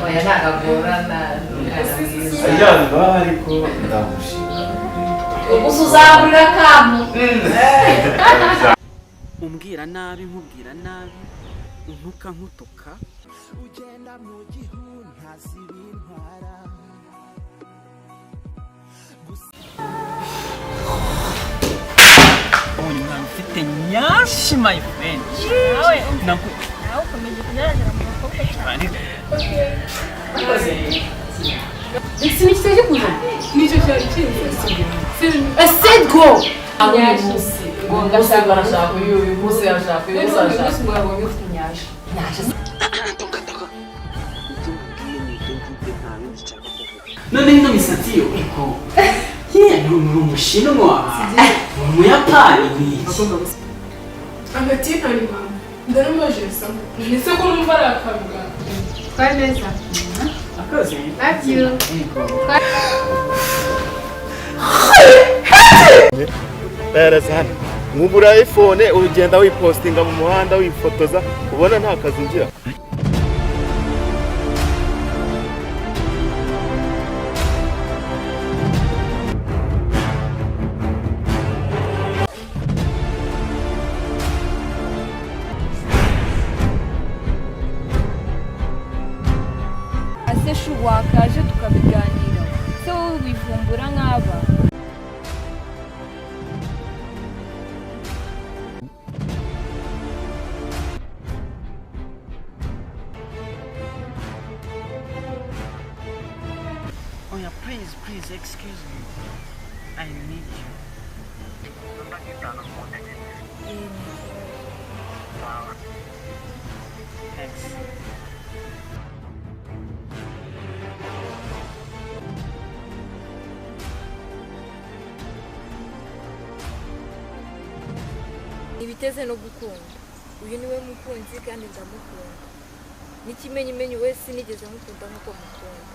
oya nagagorana ayanga ariko ndamushima ubusuzagurira kamu umbwira nabi nkubwira nabi untuka nkutuka ugenda mu gihu ntazibintwara uyu mwana ufite nyashi my friend nawe ukomeje kugerageza mu bakobwa cyane ese ni cyo kuza nicyo cyari kintu ese go nyashi ngo ndashaka arashaka uyu munsi arashaka uyu munsi arashaka ngo ngo ufite nyashi none ino misatsi yo iko ni umushinwa umuyapani n'iki hagati y'intare mama ndaramajesa ndetse ko numva ari akabuga twari neza akazi love you Pereza hano nkubura iPhone urugenda wipostinga mu muhanda wifotoza ubona nta kazi ugira ase shu wakaje tukabiganira se wowe wivumbura nk'aba oh yeah please excuse me I need you thanks ibiteze no gukunda uyu niwe mukunzi kandi ndamukunda n'ikimenyimenyi wese sinigeze mukunda nk'uko mukunda